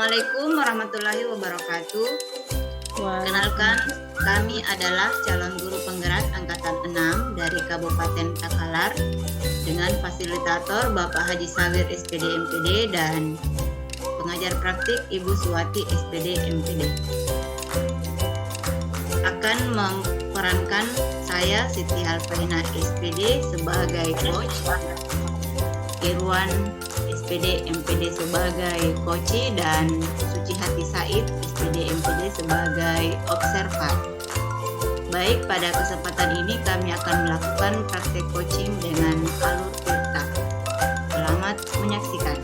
Assalamualaikum warahmatullahi wabarakatuh. Kenalkan, Waalaikumsalam. kami adalah calon guru penggerak angkatan 6 dari Kabupaten Takalar dengan fasilitator Bapak Haji Sawir SPD MPD dan pengajar praktik Ibu Suwati SPD MPD. Akan memerankan saya Siti Alfaina SPD sebagai coach, Irwan SPD MPD sebagai coach, dan Suci Hati Said SPD MPD sebagai observer. Baik, pada kesempatan ini kami akan melakukan praktek coaching dengan alur tirta. Selamat menyaksikan.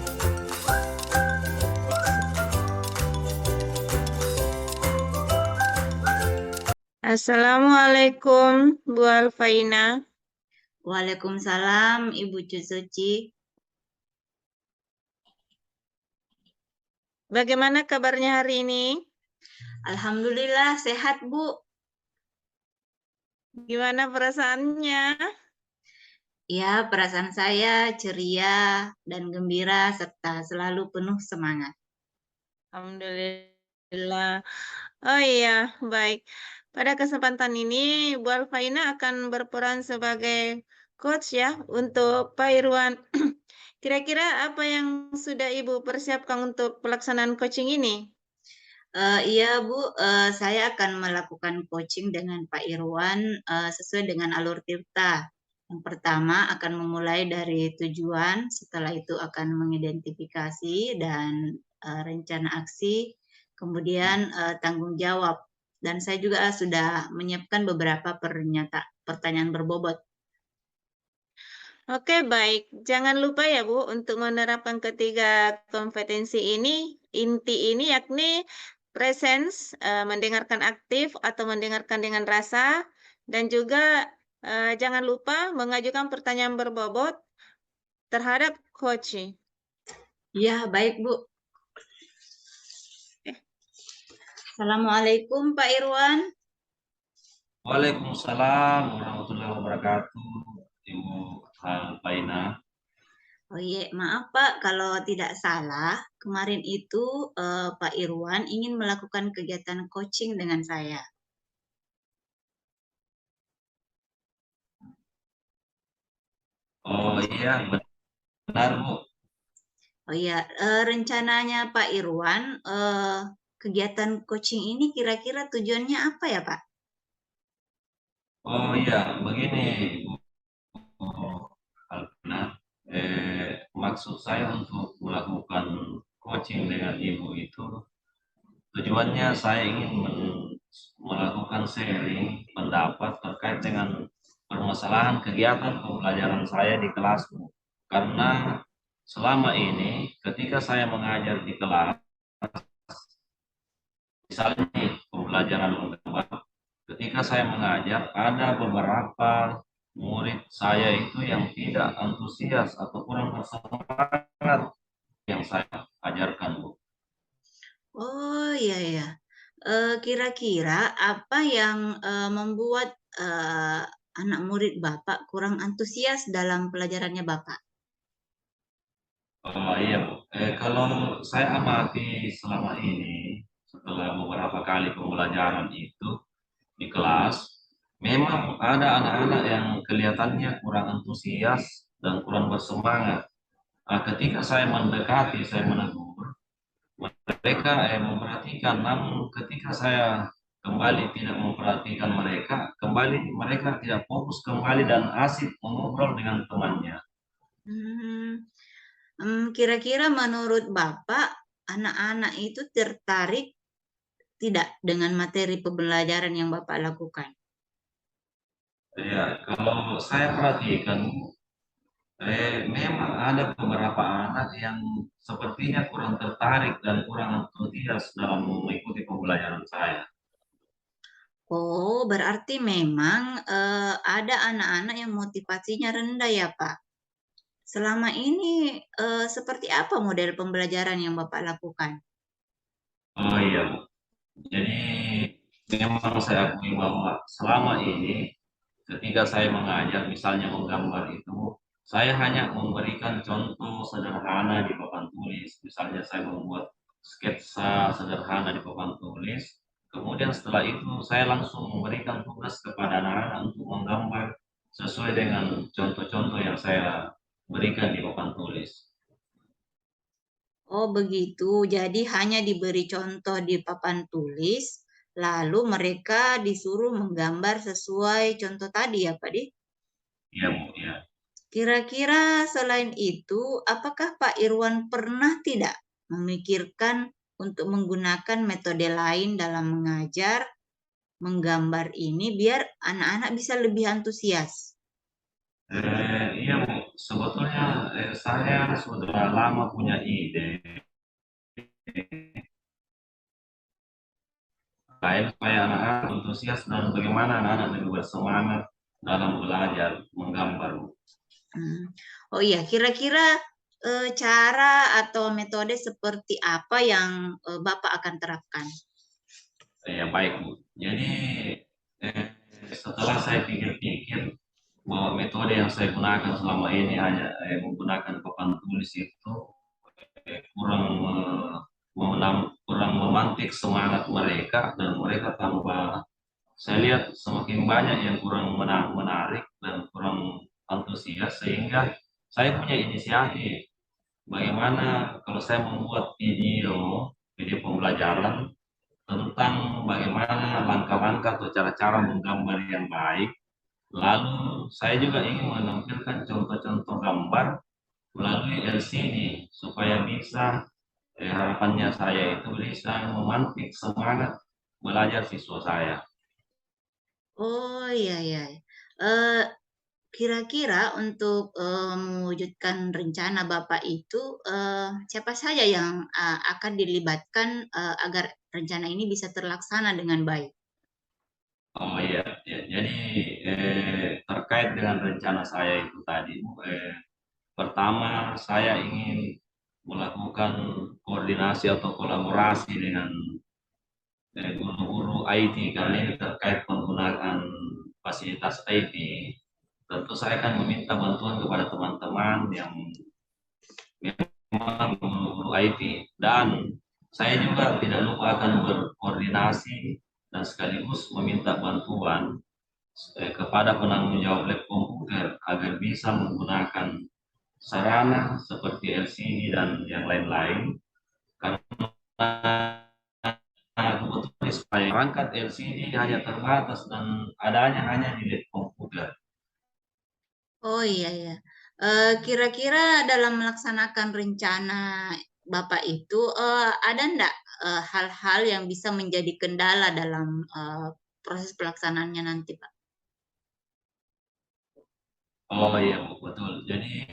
Assalamualaikum Bu Alfaina. Waalaikumsalam Ibu Suci. Bagaimana kabarnya hari ini? Alhamdulillah sehat, Bu. Gimana perasaannya? Ya, perasaan saya ceria dan gembira serta selalu penuh semangat. Alhamdulillah. Oh iya, baik. Pada kesempatan ini Bu Alfaina akan berperan sebagai coach ya untuk Pak Irwan. Kira-kira apa yang sudah Ibu persiapkan untuk pelaksanaan coaching ini? Iya Bu, saya akan melakukan coaching dengan Pak Irwan sesuai dengan alur tirta. Yang pertama akan memulai dari tujuan, setelah itu akan mengidentifikasi dan rencana aksi, kemudian tanggung jawab. Dan saya juga sudah menyiapkan beberapa pertanyaan berbobot. Oke, baik. Jangan lupa ya, Bu, untuk menerapkan ketiga kompetensi ini. Inti ini yakni presence, mendengarkan aktif atau mendengarkan dengan rasa, dan juga jangan lupa mengajukan pertanyaan berbobot terhadap coach. Iya, baik Bu. Assalamualaikum Pak Irwan. Waalaikumsalam warahmatullahi wabarakatuh, Ibu Alfaina. Oh iya, maaf Pak, kalau tidak salah, kemarin itu Pak Irwan ingin melakukan kegiatan coaching dengan saya. Oh iya, benar Bu. Oh iya, rencananya Pak Irwan, kegiatan coaching ini kira-kira tujuannya apa ya Pak? Oh iya, begini Bu Alfaina. Maksud saya untuk melakukan coaching dengan Ibu itu tujuannya saya ingin melakukan sharing pendapat terkait dengan permasalahan kegiatan pembelajaran saya di kelas, Bu. Karena selama ini ketika saya mengajar di kelas, misalnya nih, pembelajaran menggambar, ketika saya mengajar ada beberapa murid saya itu yang tidak antusias atau kurang bersemangat yang saya ajarkan, Bu. Oh iya ya, kira-kira apa yang membuat anak murid Bapak kurang antusias dalam pelajarannya Bapak? Oh iya, Bu. Kalau saya amati selama ini, setelah beberapa kali pembelajaran itu di kelas, memang ada anak-anak yang kelihatannya kurang antusias dan kurang bersemangat. Nah, ketika saya mendekati, saya menegur, mereka memperhatikan, namun ketika saya kembali tidak memperhatikan mereka, kembali mereka tidak fokus kembali dan asik mengobrol dengan temannya. Kira-kira menurut Bapak, anak-anak itu tertarik tidak dengan materi pembelajaran yang Bapak lakukan? Ya, kalau saya perhatikan, memang ada beberapa anak yang sepertinya kurang tertarik dan kurang antusias dalam mengikuti pembelajaran saya. Oh, berarti memang ada anak-anak yang motivasinya rendah ya, Pak. Selama ini seperti apa model pembelajaran yang Bapak lakukan? Oh iya, Bu. Jadi memang saya akui bahwa selama ini ketika saya mengajar, misalnya menggambar itu, saya hanya memberikan contoh sederhana di papan tulis. Misalnya saya membuat sketsa sederhana di papan tulis. Kemudian setelah itu saya langsung memberikan tugas kepada anak-anak untuk menggambar sesuai dengan contoh-contoh yang saya berikan di papan tulis. Oh begitu, jadi hanya diberi contoh di papan tulis, lalu mereka disuruh menggambar sesuai contoh tadi ya Pak Di? Iya Bu, ya. Kira-kira selain itu, apakah Pak Irwan pernah tidak memikirkan untuk menggunakan metode lain dalam mengajar, menggambar ini biar anak-anak bisa lebih antusias? Iya Bu, sebetulnya saya sudah lama punya ide lain supaya anak-anak antusias dan bagaimana anak-anak lebih bersemangat dalam belajar menggambar. Oh iya, kira-kira cara atau metode seperti apa yang Bapak akan terapkan? Ya baik Bu. Jadi setelah saya pikir-pikir bahwa metode yang saya gunakan selama ini hanya menggunakan papan tulis itu kurang memantik semangat mereka, dan mereka tambah, saya lihat semakin banyak yang kurang menarik dan kurang antusias, sehingga saya punya inisiatif bagaimana kalau saya membuat video pembelajaran tentang bagaimana langkah-langkah atau cara-cara menggambar yang baik. Lalu saya juga ingin menampilkan contoh-contoh gambar melalui LCD supaya bisa harapannya saya itu bisa memantik semangat belajar siswa saya. Oh iya iya. Eh, Kira-kira untuk mewujudkan rencana Bapak itu siapa saja yang akan dilibatkan agar rencana ini bisa terlaksana dengan baik? Oh iya, ya. Jadi terkait dengan rencana saya itu tadi, pertama saya ingin melakukan koordinasi atau kolaborasi dengan guru-guru IT, karena ini terkait penggunaan fasilitas IT. Tentu saya akan meminta bantuan kepada teman-teman yang memang guru IT, dan saya juga tidak lupa akan berkoordinasi dan sekaligus meminta bantuan kepada penanggung jawab lab komputer agar bisa menggunakan sarana seperti LCD dan yang lain-lain, karena kebetulan supaya perangkat LCD hanya terbatas dan adanya hanya di lab komputer. Oh iya ya. Kira-kira dalam melaksanakan rencana Bapak itu ada enggak hal-hal yang bisa menjadi kendala dalam proses pelaksanaannya nanti, Pak? Oh iya betul. Jadi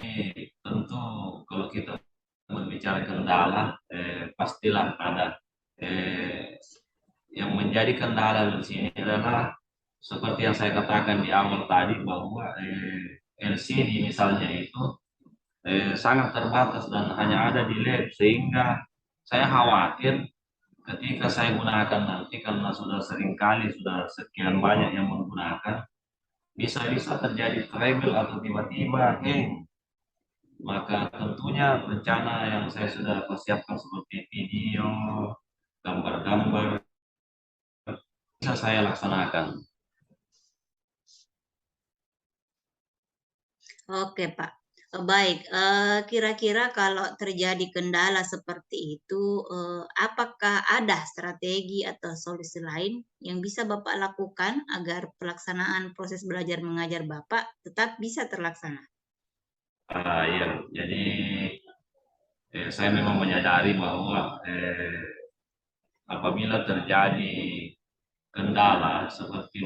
tentu kalau kita berbicara kendala, pastilah ada yang menjadi kendala di sini adalah seperti yang saya katakan di awal tadi, bahwa LCD misalnya itu sangat terbatas dan hanya ada di lab, sehingga saya khawatir ketika saya gunakan nanti, karena sudah sekian banyak yang menggunakan, bisa-bisa terjadi trouble atau tiba-tiba hang. Maka tentunya rencana yang saya sudah persiapkan seperti video, gambar-gambar bisa saya laksanakan. Oke, Pak. Baik, kira-kira kalau terjadi kendala seperti itu, apakah ada strategi atau solusi lain yang bisa Bapak lakukan agar pelaksanaan proses belajar mengajar Bapak tetap bisa terlaksana? Ya, jadi saya memang menyadari bahwa apabila terjadi kendala seperti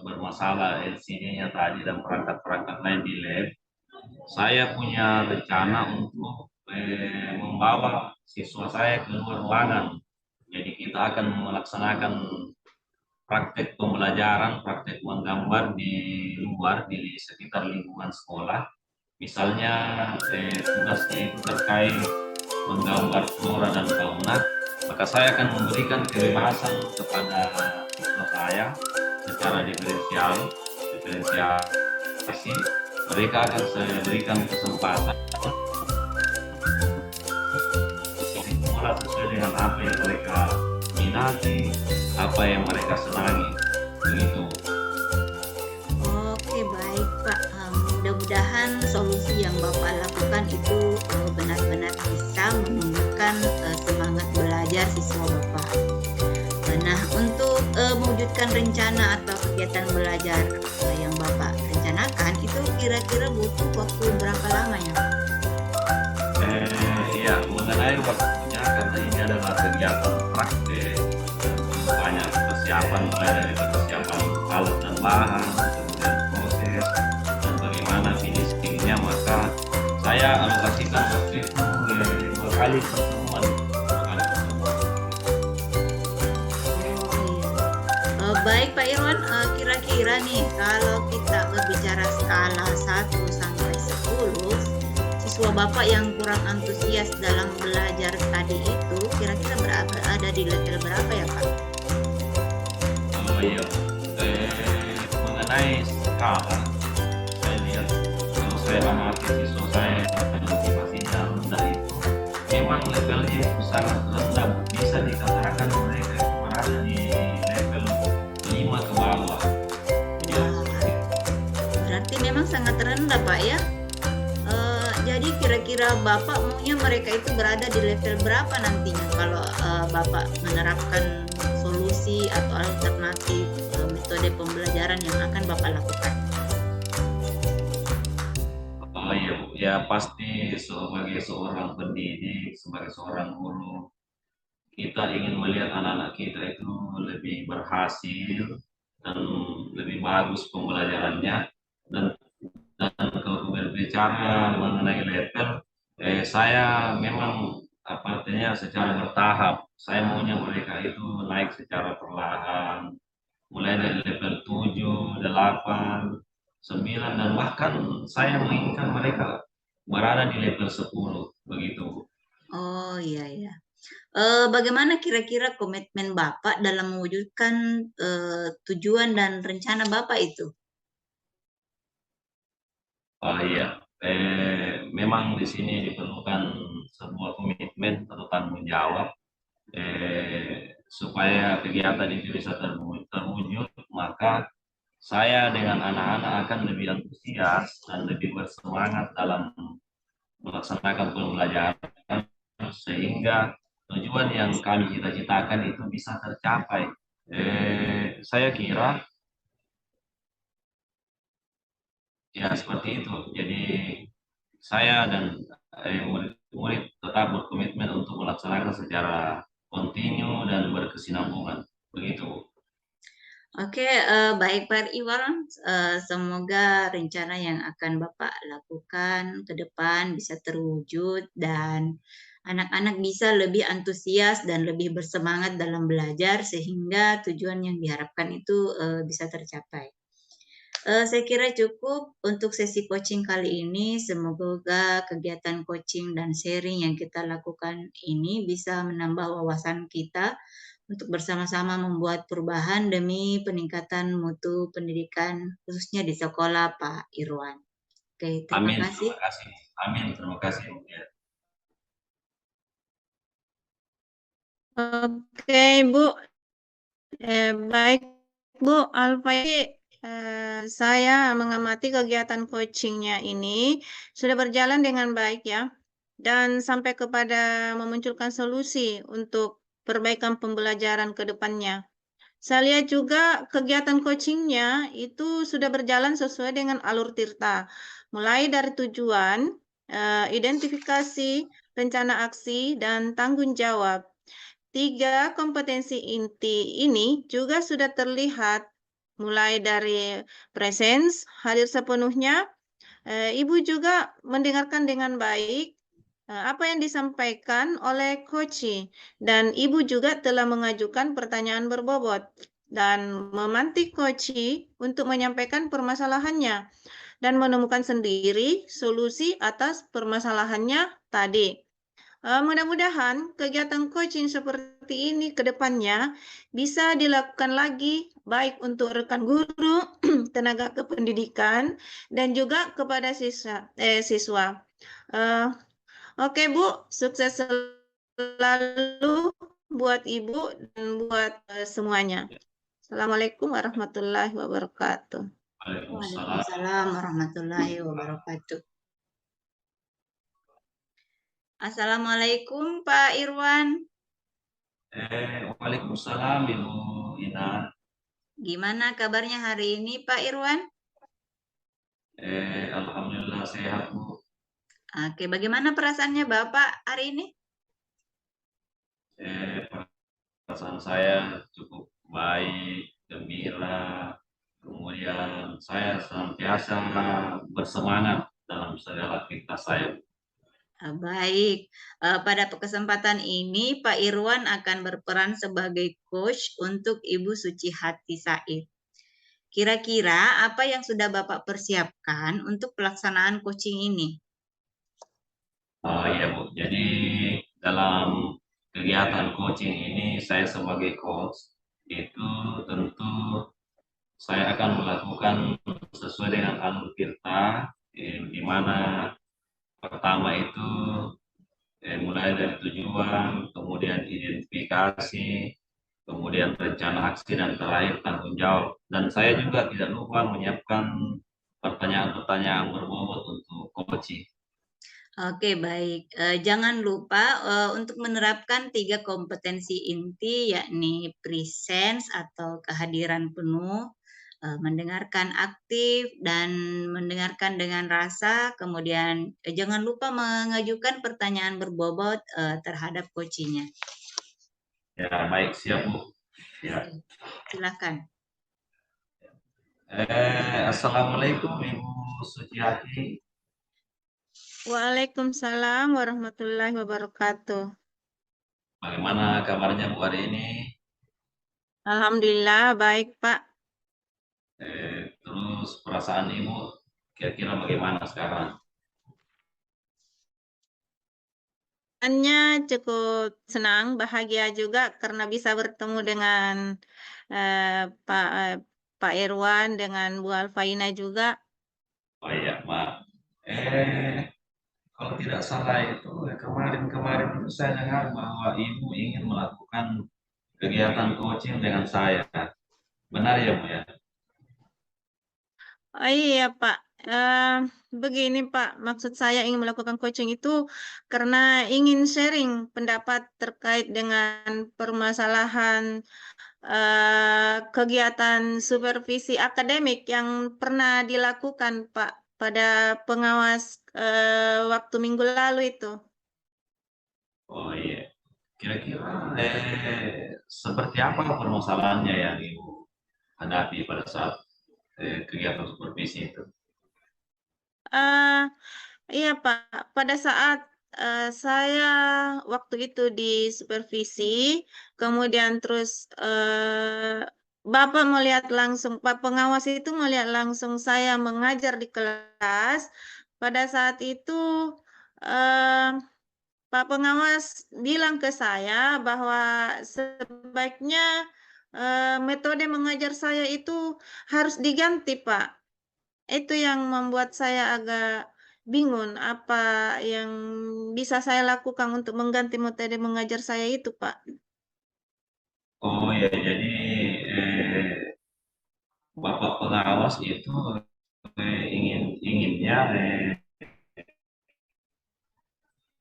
bermasalah LCD-nya tadi dan perangkat-perangkat lain di lab, saya punya rencana untuk membawa siswa saya ke luar ruangan. Jadi kita akan melaksanakan praktek pembelajaran, praktek menggambar di luar, di sekitar lingkungan sekolah. Misalnya tugasnya itu terkait menggambar flora dan fauna, maka saya akan memberikan kebebasan kepada siswa saya secara diferensiasi. Mereka akan saya berikan kesempatan sesuai dengan dengan apa yang mereka minati, apa yang mereka senangi, begitu. Oke, baik Pak. Mudah-mudahan solusi yang Bapak lakukan itu benar-benar bisa menumbuhkan semangat belajar siswa Bapak. Nah, untuk mewujudkan rencana atau kegiatan belajar yang Bapak rencanakan, itu kira-kira butuh waktu berapa lama ya? Iya, mengenai waktunya, karena ini adalah kegiatan praktik, banyak persiapan, mulai dari persiapan alat dan bahan, kemudian proses, dan bagaimana finishingnya, maka saya alokasikan waktu itu 2 kali pertemuan. Baik Pak Irwan, kira-kira nih kalau kita berbicara skala 1 sampai 10, siswa Bapak yang kurang antusias dalam belajar tadi itu kira-kira berada di level berapa ya Pak? Iya, mengenai skala, saya lihat kalau saya amati siswa saya yang motivasinya rendah itu, memang levelnya itu sangat rendah, bisa dikatakan mereka itu berada di level 5 ke bawah. Ya, Berarti memang sangat rendah Pak ya. Jadi kira-kira Bapak maunya mereka itu berada di level berapa nantinya kalau Bapak menerapkan solusi atau alternatif metode pembelajaran yang akan Bapak lakukan? oh iya Bu, ya pasti sebagai seorang pendidik, sebagai seorang guru, kita ingin melihat anak-anak kita itu lebih berhasil dan lebih bagus pembelajarannya. Dan kalau berbicara mengenai level, saya memang apa artinya secara bertahap. Saya maunya mereka itu naik secara perlahan, mulai dari level 7, 8, 9, dan bahkan saya menginginkan mereka berada di level 10, begitu. Oh iya iya. Bagaimana kira-kira komitmen Bapak dalam mewujudkan tujuan dan rencana Bapak itu? Oh iya, memang di sini diperlukan sebuah komitmen atau tanggung jawab, supaya kegiatan itu bisa terwujud, maka saya dengan anak-anak akan lebih antusias dan lebih bersemangat dalam melaksanakan pembelajaran, sehingga tujuan yang kami cita-citakan itu bisa tercapai. Saya kira ya seperti itu. Jadi saya dan murid-murid tetap berkomitmen untuk melaksanakan secara kontinu dan berkesinambungan. Begitu. Oke, baik Pak Iwan, semoga rencana yang akan Bapak lakukan ke depan bisa terwujud dan anak-anak bisa lebih antusias dan lebih bersemangat dalam belajar sehingga tujuan yang diharapkan itu bisa tercapai. Saya kira cukup untuk sesi coaching kali ini. Semoga kegiatan coaching dan sharing yang kita lakukan ini bisa menambah wawasan kita untuk bersama-sama membuat perubahan demi peningkatan mutu pendidikan khususnya di sekolah Pak Irwan. Oke, terima Amin. kasih. Terima kasih. Amin. Terima kasih. Ya. Oke, Bu. Baik, Bu Alfaidi, saya mengamati kegiatan coachingnya ini sudah berjalan dengan baik ya, dan sampai kepada memunculkan solusi untuk perbaikan pembelajaran ke depannya. Saya lihat juga kegiatan coachingnya itu sudah berjalan sesuai dengan alur Tirta, mulai dari tujuan, identifikasi, rencana aksi, dan tanggung jawab. 3 kompetensi inti ini juga sudah terlihat mulai dari presence, hadir sepenuhnya, Ibu juga mendengarkan dengan baik apa yang disampaikan oleh coach, dan Ibu juga telah mengajukan pertanyaan berbobot dan memantik coach untuk menyampaikan permasalahannya dan menemukan sendiri solusi atas permasalahannya tadi. Mudah-mudahan kegiatan coaching seperti ini ke depannya bisa dilakukan lagi baik untuk rekan guru, tenaga kependidikan, dan juga kepada siswa. Oke Bu, sukses selalu selalu buat Ibu dan buat semuanya. Assalamualaikum warahmatullahi wabarakatuh. Waalaikumsalam. Waalaikumsalam warahmatullahi wabarakatuh. Assalamualaikum Pak Irwan. Waalaikumsalam Ibu Ina. Gimana kabarnya hari ini Pak Irwan? Alhamdulillah sehat Bu. Oke, bagaimana perasaannya Bapak hari ini? Perasaan saya cukup baik, gembira. Kemudian saya senantiasa bersemangat dalam segala aktivitas saya. Baik, pada kesempatan ini Pak Irwan akan berperan sebagai coach untuk Ibu Suci Hati Said. Kira-kira apa yang sudah Bapak persiapkan untuk pelaksanaan coaching ini? Oh iya Bu, jadi dalam kegiatan coaching ini saya sebagai coach itu tentu saya akan melakukan sesuai dengan alur tirta, di mana pertama itu mulai dari tujuan, kemudian identifikasi, kemudian rencana aksi, dan terakhir tanggung jawab. Dan saya juga tidak lupa menyiapkan pertanyaan-pertanyaan berbobot untuk coaching. Oke, baik. Jangan lupa untuk menerapkan 3 kompetensi inti, yakni presence atau kehadiran penuh, mendengarkan aktif, dan mendengarkan dengan rasa. Kemudian jangan lupa mengajukan pertanyaan berbobot terhadap coachingnya. Ya, baik, siap Bu. Ya. Silakan. Assalamualaikum Ibu Suciati. Waalaikumsalam warahmatullahi wabarakatuh. Bagaimana kabarnya Bu hari ini? Alhamdulillah baik Pak. Terus perasaan Ibu kira-kira bagaimana sekarang? Cukup senang, bahagia juga karena bisa bertemu dengan Pak Irwan, dengan Bu Alfaina juga. Oh iya, Mak. Kalau tidak salah itu kemarin itu saya dengar bahwa Ibu ingin melakukan kegiatan coaching dengan saya. Benar ya Bu ya? Oh iya Pak, begini Pak, maksud saya ingin melakukan coaching itu karena ingin sharing pendapat terkait dengan permasalahan kegiatan supervisi akademik yang pernah dilakukan Pak pada pengawas waktu minggu lalu itu. Oh iya. Kira-kira seperti apa permasalahannya yang Ibu hadapi pada saat kegiatan supervisi itu? Eh, iya Pak, pada saat saya waktu itu di supervisi, kemudian terus Bapak melihat langsung, Pak pengawas itu melihat langsung saya mengajar di kelas. Pada saat itu eh, Pak pengawas bilang ke saya bahwa sebaiknya metode mengajar saya itu harus diganti, Pak. Itu yang membuat saya agak bingung apa yang bisa saya lakukan untuk mengganti metode mengajar saya itu, Pak. Oh ya, jadi Bapak pengawas itu inginnya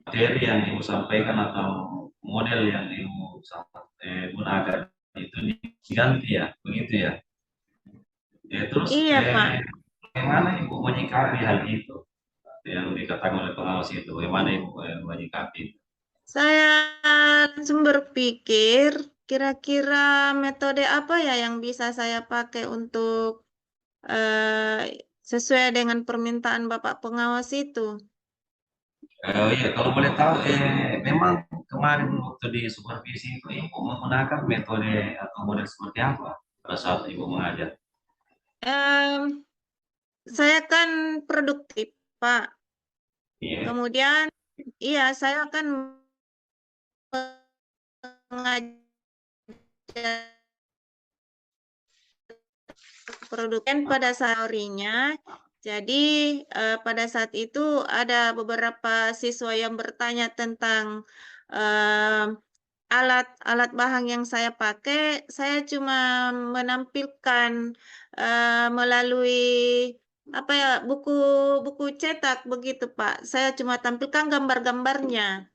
materi yang Ibu sampaikan atau model yang Ibu gunakan itu diganti ya, begitu ya. Terus Iya, Pak. bagaimana Ibu menyikapi hal itu yang dikatakan oleh pengawas itu? Bagaimana Ibu menyikapi itu? Saya langsung berpikir kira-kira metode apa ya yang bisa saya pakai untuk sesuai dengan permintaan Bapak pengawas itu. Oh iya, kalau boleh tahu, memang kemarin waktu di supervisi itu Ibu menggunakan metode atau model seperti apa pada saat Ibu mengajar? Em, saya kan produktif, Pak. Iya. Kemudian, iya, saya akan mengajar produk pada sahurinya. Jadi pada saat itu ada beberapa siswa yang bertanya tentang alat bahan yang saya pakai, saya cuma menampilkan melalui apa ya, buku cetak begitu, Pak. Saya cuma tampilkan gambar-gambarnya.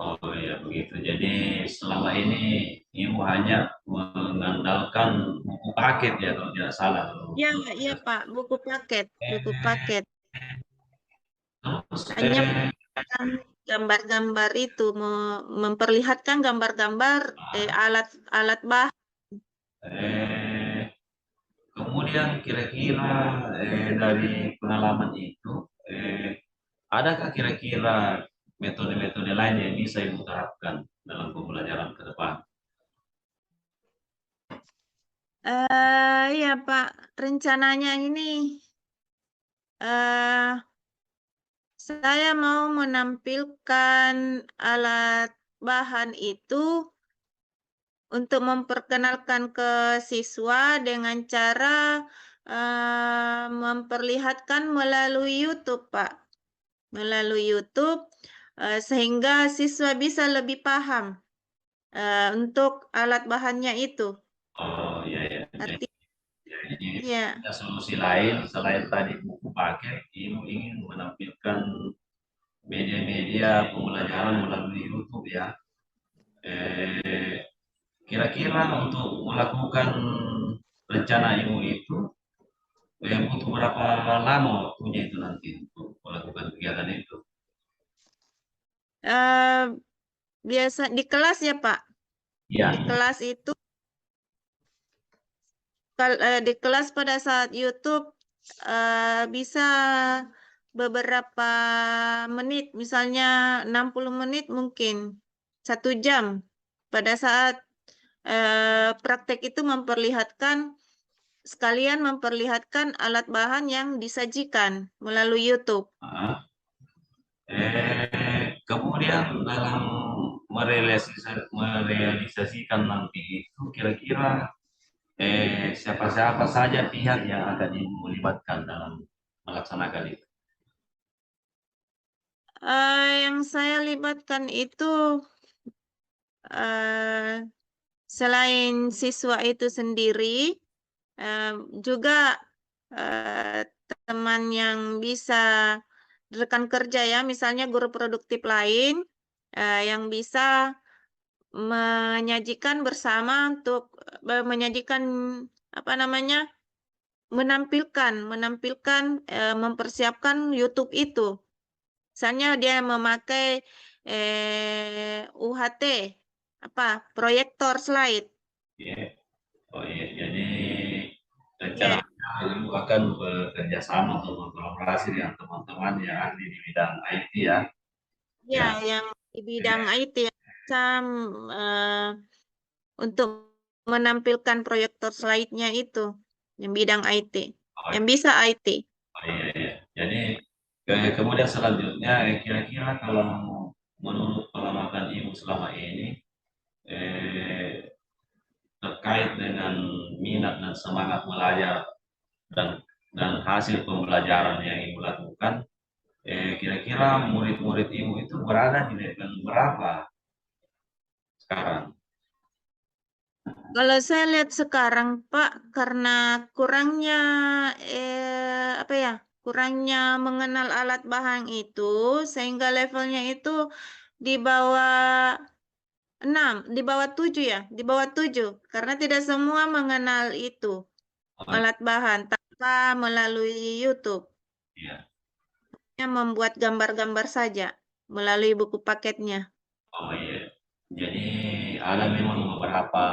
Oh iya begitu. Jadi selama ini Ibu hanya mengandalkan buku paket ya kalau tidak salah. Ya, iya, Pak, buku paket. Terus Hanya gambar-gambar itu memperlihatkan gambar-gambar alat bahan. eh, kemudian kira-kira dari pengalaman itu adakah kira-kira metode-metode lain yang bisa Ibu terapkan dalam pembelajaran ke depan? Iya, Pak, rencananya ini eh saya mau menampilkan alat bahan itu untuk memperkenalkan ke siswa dengan cara memperlihatkan melalui YouTube, Pak. Melalui YouTube, sehingga siswa bisa lebih paham untuk alat bahannya itu. Oh iya ya. Jadi Artinya, ada solusi lain selain tadi buku paket, Ibu ingin menampilkan media-media pembelajaran melalui YouTube ya. Kira-kira untuk melakukan rencana Ibu itu butuh berapa lama waktunya itu nanti untuk melakukan kegiatan itu? eh, biasa di kelas ya, Pak. Ya, Di kelas itu, di kelas pada saat YouTube bisa beberapa menit, misalnya 60 menit mungkin 1 jam. Pada saat praktek itu sekalian memperlihatkan alat bahan yang disajikan melalui YouTube. kemudian dalam merealisasikan nanti itu kira-kira siapa-siapa saja pihak yang akan Ibu libatkan dalam melaksanakan itu? Yang saya libatkan itu selain siswa itu sendiri, juga teman yang bisa rekan kerja ya, misalnya guru produktif lain yang bisa menyajikan bersama untuk menyajikan apa namanya, mempersiapkan YouTube itu. Misalnya dia memakai UHT, proyektor slide. Ya. Oh iya, jadi Ya, rencananya Ibu akan bekerja sama atau berkolaborasi dengan teman-teman yang ahli di bidang IT ya. ya, Ya, yang di bidang IT yang bisa untuk menampilkan proyektor slide-nya itu, yang bidang IT, oh, yang bisa IT. oh iya, iya. Jadi kemudian selanjutnya kira-kira kalau menurut pengamatan Ibu selama ini eh, terkait dengan minat dan semangat belajar dan hasil pembelajaran yang Ibu lakukan, kira-kira murid-murid Ibu itu berada di level berapa sekarang? Kalau saya lihat sekarang, Pak, karena kurangnya kurangnya mengenal alat bahan itu, sehingga levelnya itu di bawah 6, di bawah 7 ya, di bawah 7, karena tidak semua mengenal itu Oh, alat bahan tanpa melalui YouTube. iya. Hanya membuat gambar-gambar saja melalui buku paketnya. Oh iya. Jadi ada memang beberapa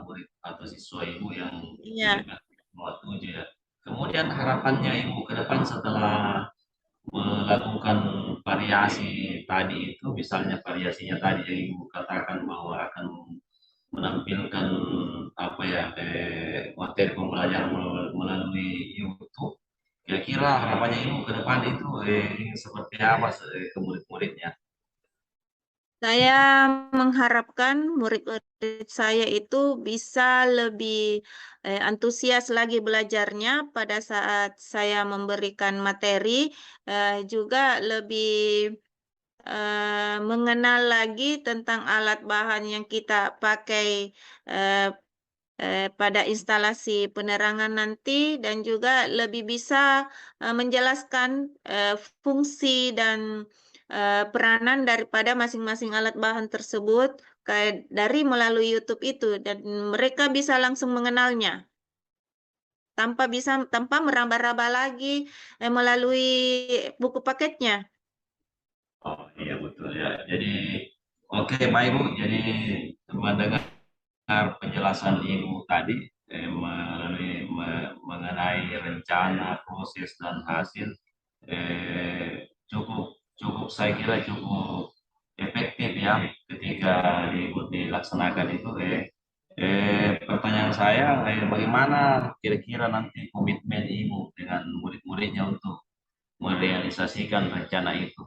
murid atau siswa Ibu yang Iya. buat uji ya. Kemudian harapannya Ibu ke depan setelah melakukan variasi tadi itu, misalnya variasinya tadi yang Ibu katakan bahwa akan menampilkan apa ya materi pembelajaran melalui YouTube. Kira-kira harapannya Ibu ke depan itu ingin seperti apa ke murid-muridnya? Saya mengharapkan murid-murid saya itu bisa lebih antusias lagi belajarnya pada saat saya memberikan materi, juga lebih mengenal lagi tentang alat bahan yang kita pakai pada instalasi penerangan nanti, dan juga lebih bisa menjelaskan fungsi dan peranan daripada masing-masing alat bahan tersebut dari melalui YouTube itu, dan mereka bisa langsung mengenalnya tanpa meraba-raba lagi melalui buku paketnya. Oh iya betul ya. Jadi oke baik Bu. Jadi mendengar penjelasan Ibu tadi mengenai rencana, proses dan hasil cukup cukup saya kira cukup efektif ya ketika dilaksanakan itu. Pertanyaan saya, bagaimana kira-kira nanti komitmen Ibu dengan murid-muridnya untuk merealisasikan rencana itu?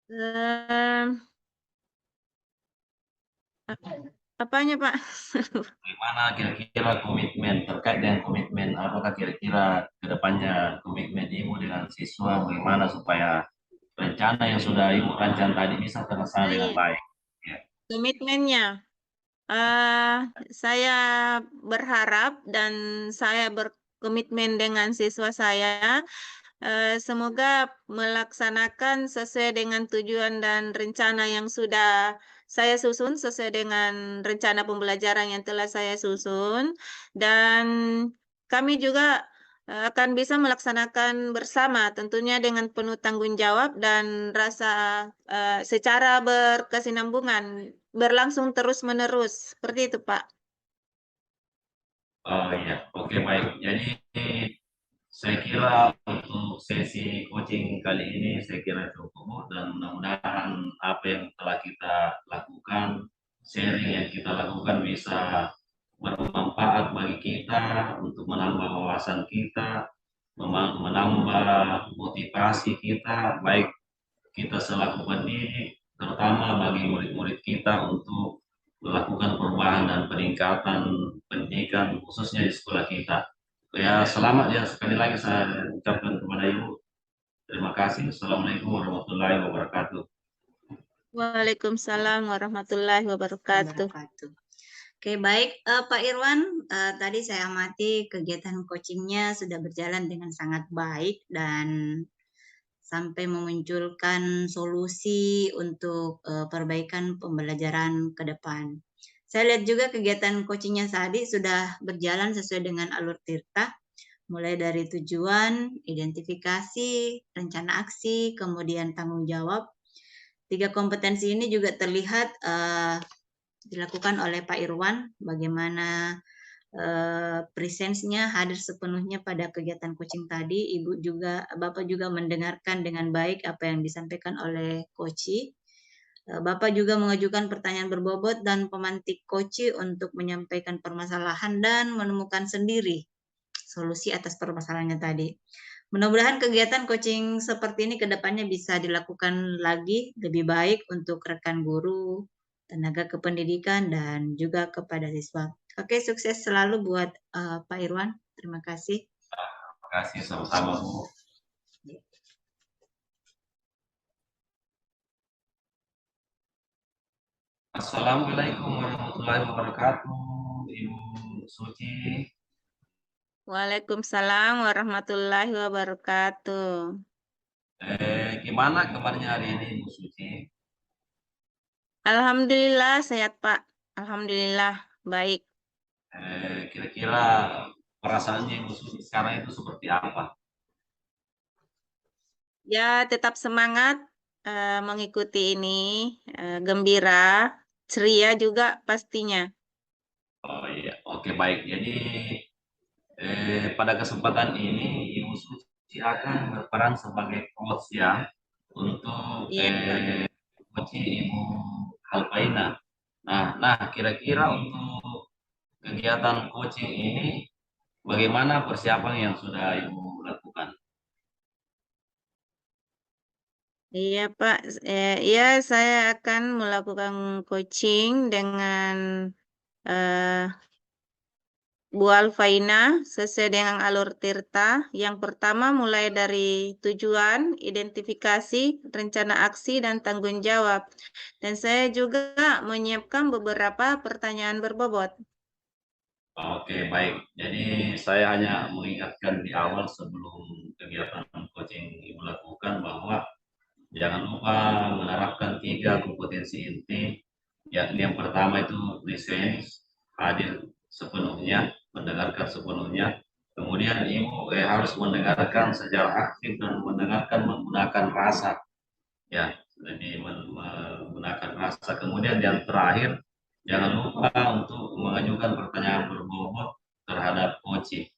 Em, Apanya, Pak? Bagaimana kira-kira komitmen terkait dengan komitmen, apakah kira-kira ke depannya komitmen Ibu dengan siswa bagaimana supaya rencana yang sudah Ibu rancang tadi bisa terlaksana dengan Baik, baik? Ya. komitmennya. Eh, saya berharap dan saya berkomitmen dengan siswa saya, semoga melaksanakan sesuai dengan tujuan dan rencana yang sudah saya susun, sesuai dengan rencana pembelajaran yang telah saya susun, dan kami juga akan bisa melaksanakan bersama, tentunya dengan penuh tanggung jawab dan rasa secara berkesinambungan, berlangsung terus-menerus. Seperti itu, Pak. Oh iya, oke baik. Jadi saya kira untuk sesi coaching kali ini saya kira cukup dan mudah-mudahan apa yang telah kita lakukan, sharing yang kita lakukan bisa bermanfaat bagi kita untuk menambah wawasan kita, menambah motivasi kita, baik kita selaku pendidik, terutama bagi murid-murid kita untuk melakukan perubahan dan peningkatan pendidikan khususnya di sekolah kita. Ya, selamat ya sekali lagi saya ucapkan kepada Ibu. Terima kasih. Assalamualaikum warahmatullahi wabarakatuh. Waalaikumsalam warahmatullahi wabarakatuh. Oke, baik Pak Irwan, tadi saya amati kegiatan coachingnya sudah berjalan dengan sangat baik dan sampai memunculkan solusi untuk perbaikan pembelajaran ke depan. Saya lihat juga kegiatan coachingnya tadi sudah berjalan sesuai dengan alur Tirta, mulai dari tujuan, identifikasi, rencana aksi, kemudian tanggung jawab. 3 kompetensi ini juga terlihat dilakukan oleh Pak Irwan, bagaimana presence-nya hadir sepenuhnya pada kegiatan coaching tadi. Bapak juga mendengarkan dengan baik apa yang disampaikan oleh coach. Bapak juga mengajukan pertanyaan berbobot dan pemantik coach untuk menyampaikan permasalahan dan menemukan sendiri solusi atas permasalahannya tadi. Mudah-mudahan kegiatan coaching seperti ini ke depannya bisa dilakukan lagi lebih baik untuk rekan guru, tenaga kependidikan, dan juga kepada siswa. Oke, sukses selalu buat Pak Irwan. Terima kasih. Terima kasih sama-sama Bu. Assalamualaikum warahmatullahi wabarakatuh, Ibu Suci. Waalaikumsalam warahmatullahi wabarakatuh. Gimana kabarnya hari ini, Bu Suci? Alhamdulillah sehat, Pak. Alhamdulillah baik. Kira-kira perasaannya Ibu Suci sekarang itu seperti apa? Ya, tetap semangat mengikuti ini, gembira, ceria juga pastinya. Oh iya, oke baik. Jadi pada kesempatan ini Ibu Suci akan berperan sebagai coach ya untuk Iya, Pak. coach Ibu Halpaina. Nah, kira-kira untuk kegiatan coaching ini bagaimana persiapan yang sudah Ibu lakukan? Iya, Pak. Ya, saya akan melakukan coaching dengan eh, Bu Alfaina sesuai dengan alur Tirta. Yang pertama mulai dari tujuan, identifikasi, rencana aksi, dan tanggung jawab. Dan saya juga menyiapkan beberapa pertanyaan berbobot. Oke, baik. Jadi saya hanya mengingatkan di awal sebelum kegiatan coaching Ibu lakukan bahwa jangan lupa menerapkan 3 kompetensi inti, yakni yang pertama itu presence, hadir sepenuhnya, mendengarkan sepenuhnya. Kemudian Ibu harus mendengarkan secara aktif dan mendengarkan menggunakan rasa, ya. Jadi menggunakan rasa. Kemudian yang terakhir, jangan lupa untuk mengajukan pertanyaan berbobot terhadap coaching.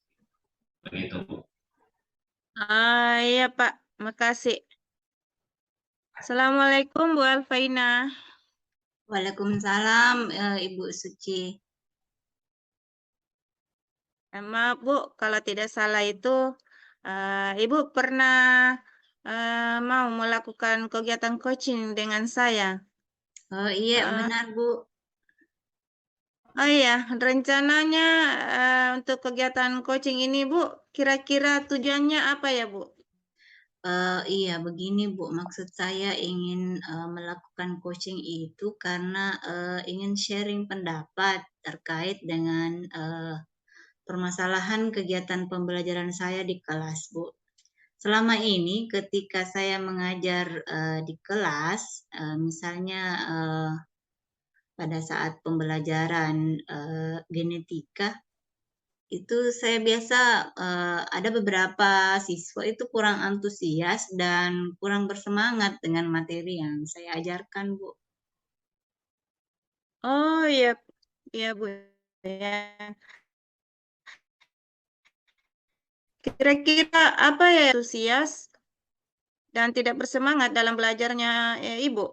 Begitu, Bu. Iya Pak, makasih. Assalamualaikum Bu Alfaina. Waalaikumsalam, Ibu Suci. Maaf Bu, kalau tidak salah itu Ibu pernah mau melakukan kegiatan coaching dengan saya. Oh iya, Eh, benar Bu. oh iya, rencananya untuk kegiatan coaching ini Bu, kira-kira tujuannya apa ya Bu? Iya, begini Bu, maksud saya ingin melakukan coaching itu karena ingin sharing pendapat terkait dengan permasalahan kegiatan pembelajaran saya di kelas, Bu. Selama ini ketika saya mengajar di kelas, misalnya pada saat pembelajaran genetika, itu saya biasa ada beberapa siswa itu kurang antusias dan kurang bersemangat dengan materi yang saya ajarkan, Bu. Oh iya, iya Bu. Ya. Kira-kira apa ya antusias dan tidak bersemangat dalam belajarnya Ibu?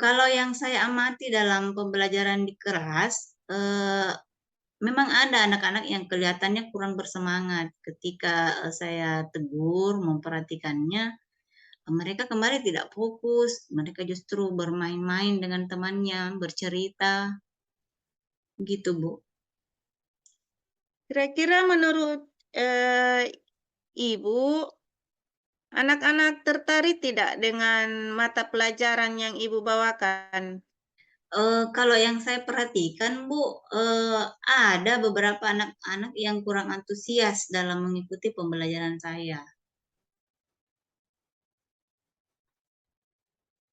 Kalau yang saya amati dalam pembelajaran di kelas, memang ada anak-anak yang kelihatannya kurang bersemangat ketika saya tegur, memperhatikannya. Mereka kembali tidak fokus, mereka justru bermain-main dengan temannya, bercerita, gitu Bu. Kira-kira menurut Ibu, anak-anak tertarik tidak dengan mata pelajaran yang Ibu bawakan? Kalau yang saya perhatikan Bu, ada beberapa anak-anak yang kurang antusias dalam mengikuti pembelajaran saya.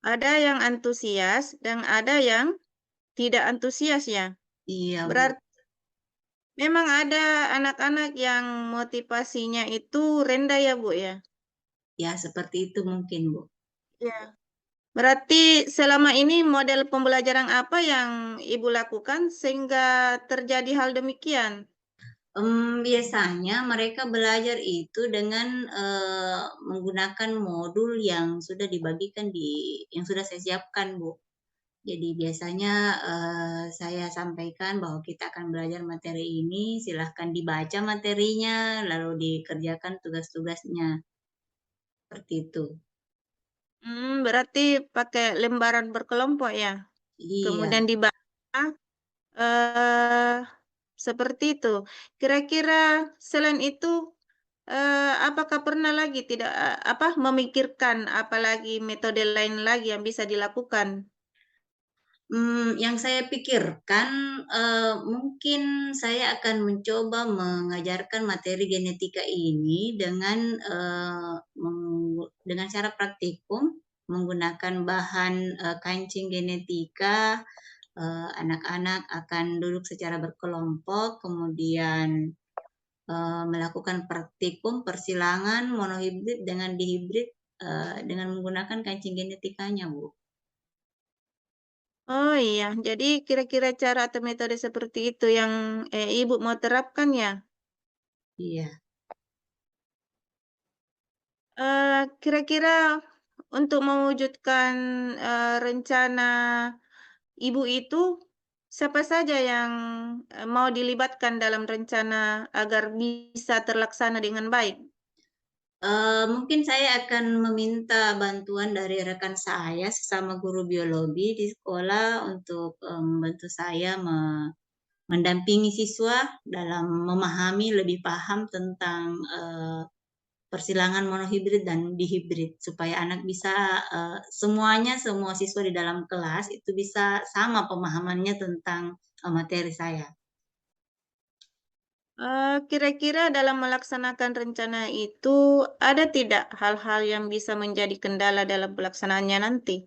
Ada yang antusias dan ada yang tidak antusias ya. Iya Bu, Berarti memang ada anak-anak yang motivasinya itu rendah ya Bu ya. ya seperti itu mungkin Bu. Ya. Berarti selama ini model pembelajaran apa yang Ibu lakukan sehingga terjadi hal demikian? Biasanya mereka belajar itu dengan menggunakan modul yang sudah dibagikan yang sudah saya siapkan Bu. Jadi biasanya saya sampaikan bahwa kita akan belajar materi ini, silahkan dibaca materinya, lalu dikerjakan tugas-tugasnya. Seperti itu. Berarti pakai lembaran berkelompok ya. Iya. Kemudian dibaca eh seperti itu. Kira-kira selain itu apakah pernah lagi tidak apa memikirkan apalagi metode lain lagi yang bisa dilakukan? Yang saya pikirkan mungkin saya akan mencoba mengajarkan materi genetika ini dengan cara praktikum menggunakan bahan kancing genetika. Anak-anak akan duduk secara berkelompok, kemudian melakukan praktikum persilangan monohibrid dengan dihibrid dengan menggunakan kancing genetikanya, Bu. Oh iya, jadi kira-kira cara atau metode seperti itu yang Ibu mau terapkan ya? Iya. Kira-kira untuk mewujudkan rencana Ibu itu siapa saja yang mau dilibatkan dalam rencana agar bisa terlaksana dengan baik? Mungkin saya akan meminta bantuan dari rekan saya sesama guru biologi di sekolah untuk membantu saya mendampingi siswa dalam memahami lebih paham tentang persilangan monohibrid dan dihibrid supaya anak bisa semua siswa di dalam kelas itu bisa sama pemahamannya tentang materi saya. Kira-kira dalam melaksanakan rencana itu ada tidak hal-hal yang bisa menjadi kendala dalam pelaksanaannya nanti?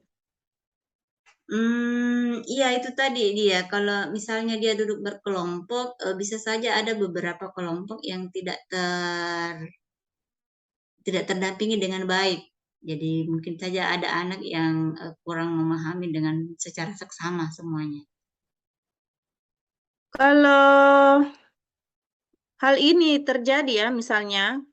Iya itu tadi dia, kalau misalnya dia duduk berkelompok, bisa saja ada beberapa kelompok yang tidak terdampingi dengan baik. Jadi mungkin saja ada anak yang kurang memahami dengan secara seksama semuanya. Kalau hal ini terjadi ya, misalnya,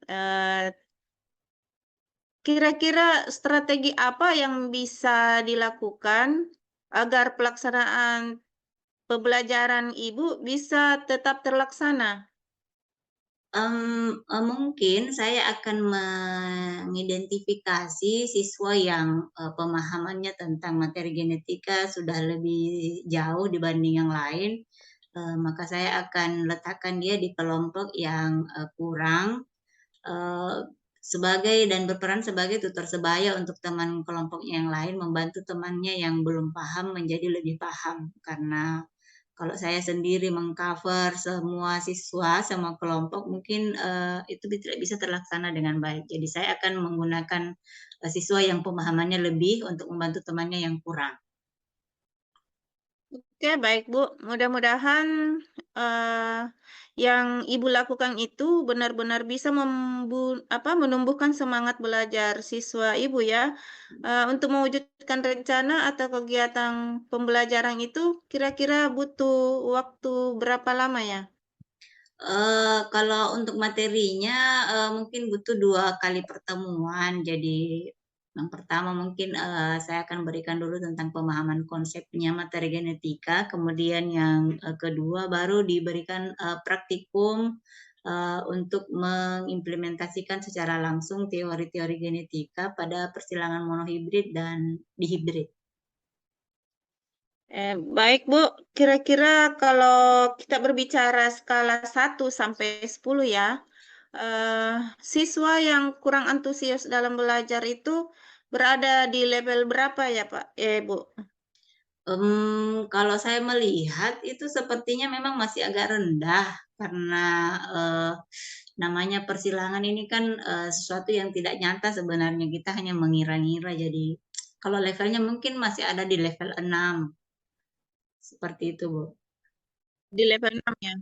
kira-kira strategi apa yang bisa dilakukan agar pelaksanaan pembelajaran Ibu bisa tetap terlaksana? Mungkin saya akan mengidentifikasi siswa yang pemahamannya tentang materi genetika sudah lebih jauh dibanding yang lain, maka saya akan letakkan dia di kelompok yang kurang, dan berperan sebagai tutor sebaya untuk teman kelompoknya yang lain, membantu temannya yang belum paham menjadi lebih paham. Karena kalau saya sendiri mengcover semua siswa, semua kelompok, mungkin itu tidak bisa terlaksana dengan baik. Jadi saya akan menggunakan siswa yang pemahamannya lebih untuk membantu temannya yang kurang. Oke, baik Bu. Mudah-mudahan yang Ibu lakukan itu benar-benar bisa menumbuhkan semangat belajar siswa Ibu ya. Untuk mewujudkan rencana atau kegiatan pembelajaran itu kira-kira butuh waktu berapa lama ya? Kalau untuk materinya mungkin butuh 2 kali pertemuan. Jadi yang pertama mungkin saya akan berikan dulu tentang pemahaman konsepnya materi genetika, kemudian yang kedua baru diberikan praktikum untuk mengimplementasikan secara langsung teori-teori genetika pada persilangan monohibrid dan dihibrid. Baik Bu, kira-kira kalau kita berbicara skala 1 sampai 10 ya, siswa yang kurang antusias dalam belajar itu berada di level berapa ya Pak? Bu? Kalau saya melihat itu sepertinya memang masih agak rendah karena namanya persilangan ini kan sesuatu yang tidak nyata sebenarnya, kita hanya mengira-ngira. Jadi kalau levelnya mungkin masih ada di level 6 seperti itu, Bu. Di level 6 ya.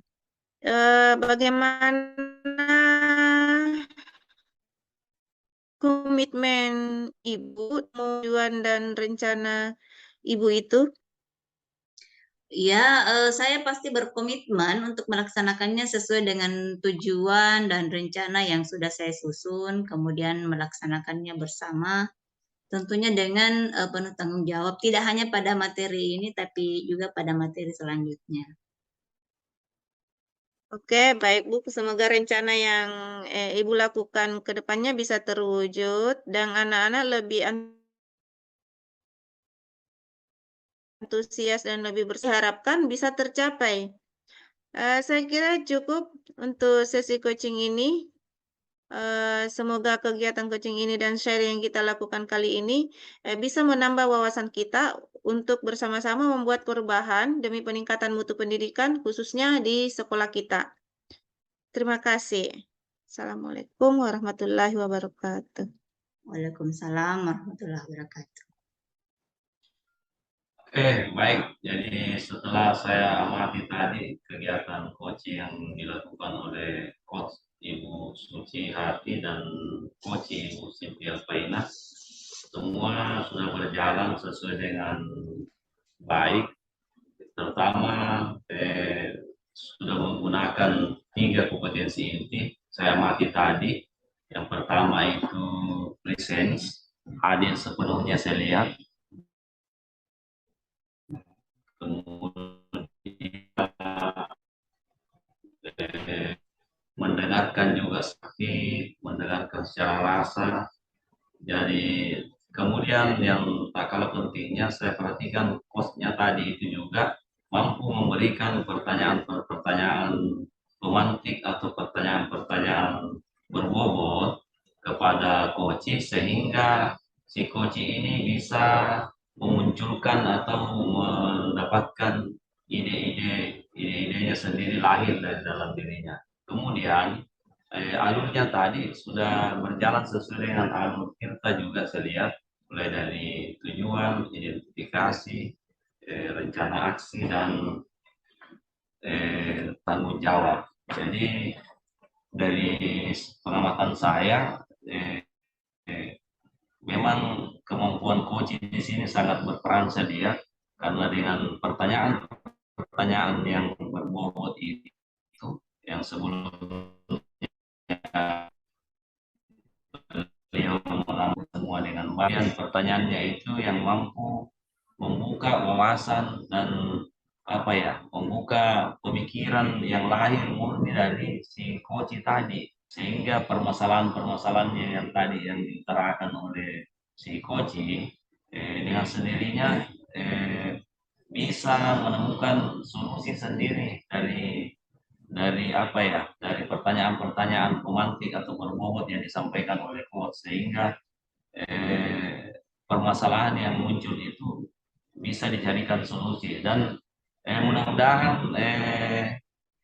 Bagaimana komitmen Ibu, tujuan dan rencana Ibu itu? Ya, saya pasti berkomitmen untuk melaksanakannya sesuai dengan tujuan dan rencana yang sudah saya susun, kemudian melaksanakannya bersama, tentunya dengan penuh tanggung jawab, tidak hanya pada materi ini, tapi juga pada materi selanjutnya. Oke, baik Bu. Semoga rencana yang Ibu lakukan ke depannya bisa terwujud dan anak-anak lebih antusias dan lebih harapkan bisa tercapai. Saya kira cukup untuk sesi coaching ini. Semoga kegiatan coaching ini dan sharing yang kita lakukan kali ini bisa menambah wawasan kita untuk bersama-sama membuat perubahan demi peningkatan mutu pendidikan khususnya di sekolah kita. Terima kasih. Assalamualaikum warahmatullahi wabarakatuh. Waalaikumsalam warahmatullahi wabarakatuh. Oke, baik. Jadi setelah saya amati tadi kegiatan coaching yang dilakukan oleh Coach Ibu Suci Hati dan Coach Ibu Cynthia Faina, semua sudah berjalan sesuai dengan baik. Terutama sudah menggunakan 3 kompetensi inti. Saya amati tadi. Yang pertama itu presence, hadir sepenuhnya saya lihat. Kemudian mendengarkan juga sakit, mendengarkan secara rasa. Jadi kemudian yang tak kalah pentingnya saya perhatikan coachnya tadi itu juga mampu memberi memberikan pertanyaan-pertanyaan pemantik atau pertanyaan-pertanyaan berbobot kepada coach sehingga si coach ini bisa memunculkan atau mendapatkan ide-idenya sendiri lahir dari dalam dirinya. Kemudian alurnya tadi sudah berjalan sesuai dengan alur kita juga saya lihat, mulai dari tujuan, identifikasi, rencana aksi, dan tanggung jawab. Jadi dari pengamatan saya, memang kemampuan coach di sini sangat berperan saya lihat, karena dengan pertanyaan-pertanyaan yang berbobot itu, yang sebelumnya beliau mengambil semua dengan baik, pertanyaannya itu yang mampu membuka wawasan dan membuka pemikiran yang lahir murni dari si coach tadi, sehingga permasalahan-permasalahannya yang tadi yang diutarakan oleh si coach dengan sendirinya bisa menemukan solusi sendiri dari pertanyaan-pertanyaan pemantik atau berbobot yang disampaikan oleh coach, sehingga permasalahan yang muncul itu bisa dicarikan solusi. Dan mudah-mudahan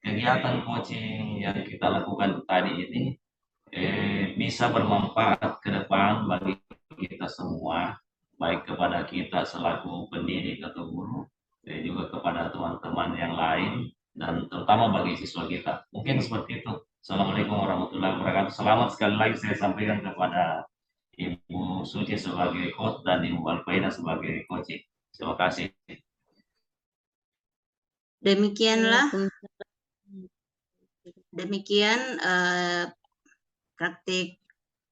kegiatan coaching yang kita lakukan tadi ini bisa bermanfaat ke depan bagi kita semua, baik kepada kita selaku pendidik atau guru, juga kepada teman-teman yang lain, dan terutama bagi siswa kita. Mungkin seperti itu. Assalamualaikum warahmatullahi wabarakatuh. Selamat sekali lagi saya sampaikan kepada Ibu Suci sebagai coach dan Ibu Alfaina sebagai coach. Terima kasih. Demikian praktik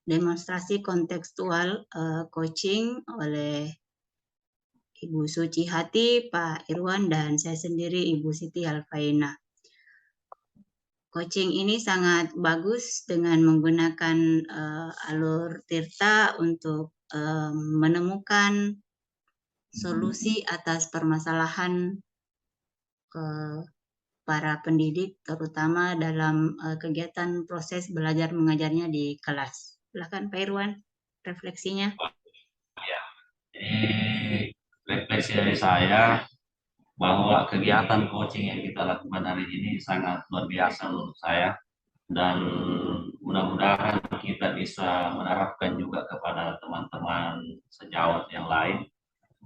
demonstrasi kontekstual coaching oleh Ibu Suci Hati, Pak Irwan, dan saya sendiri Ibu Siti Alfaina. Coaching ini sangat bagus dengan menggunakan alur Tirta untuk menemukan solusi atas permasalahan para pendidik, terutama dalam kegiatan proses belajar mengajarnya di kelas. Silakan Pak Irwan, refleksinya. Ya, refleksi dari saya bahwa kegiatan coaching yang kita lakukan hari ini sangat luar biasa menurut saya, dan mudah-mudahan kita bisa menerapkan juga kepada teman-teman sejawat yang lain,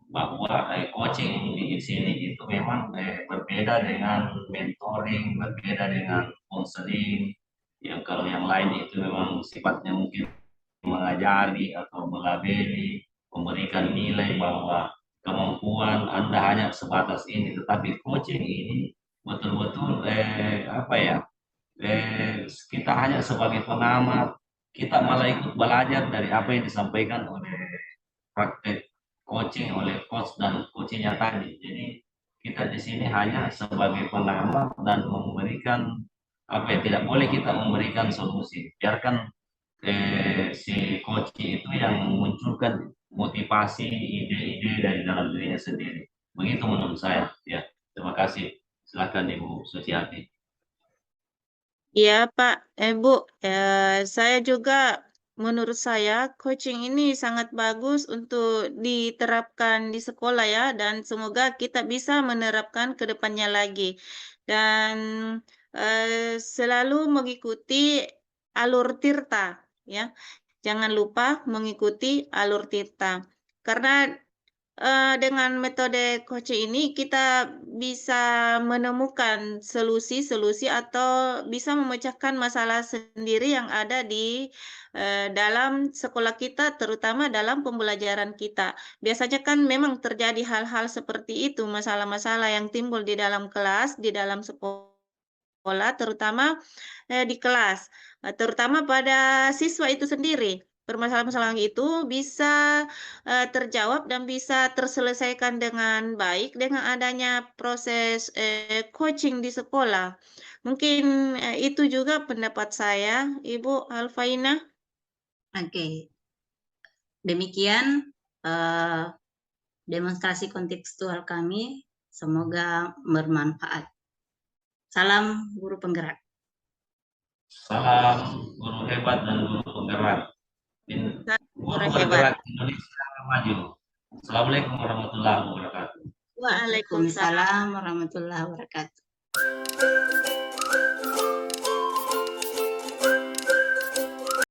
bahwa coaching di sini itu memang berbeda dengan mentoring, berbeda dengan counseling, yang kalau yang lain itu memang sifatnya mungkin mengajari atau melabeli, memberikan nilai bahwa kemampuan Anda hanya sebatas ini, tetapi coaching ini betul-betul kita hanya sebagai pengamat, kita malah ikut belajar dari apa yang disampaikan oleh praktek coaching oleh coach dan coachingnya tadi. Jadi kita di sini hanya sebagai pengamat dan memberikan tidak boleh kita memberikan solusi, biarkan si coach itu yang memunculkan motivasi, ide-ide dari dalam dirinya sendiri. Begitu menurut saya. Ya, terima kasih. Silakan Ibu Suciati. Iya Pak, Bu, saya juga menurut saya coaching ini sangat bagus untuk diterapkan di sekolah ya, dan semoga kita bisa menerapkan ke depannya lagi. Dan selalu mengikuti alur Tirta ya. Jangan lupa mengikuti alur Tirta. Karena dengan metode coaching ini kita bisa menemukan solusi-solusi atau bisa memecahkan masalah sendiri yang ada di dalam sekolah kita, terutama dalam pembelajaran kita. Biasanya kan memang terjadi hal-hal seperti itu, masalah-masalah yang timbul di dalam kelas, di dalam sekolah, terutama di kelas, terutama pada siswa itu sendiri. Permasalahan-permasalahan itu bisa terjawab dan bisa terselesaikan dengan baik dengan adanya proses coaching di sekolah. Mungkin itu juga pendapat saya, Ibu Alfaina. Oke. Demikian demonstrasi kontekstual kami. Semoga bermanfaat. Salam guru penggerak. Salam guru hebat dan guru penggerak. Guru bergerak Indonesia maju. Assalamualaikum warahmatullahi wabarakatuh. Waalaikumsalam. Waalaikumsalam warahmatullahi wabarakatuh.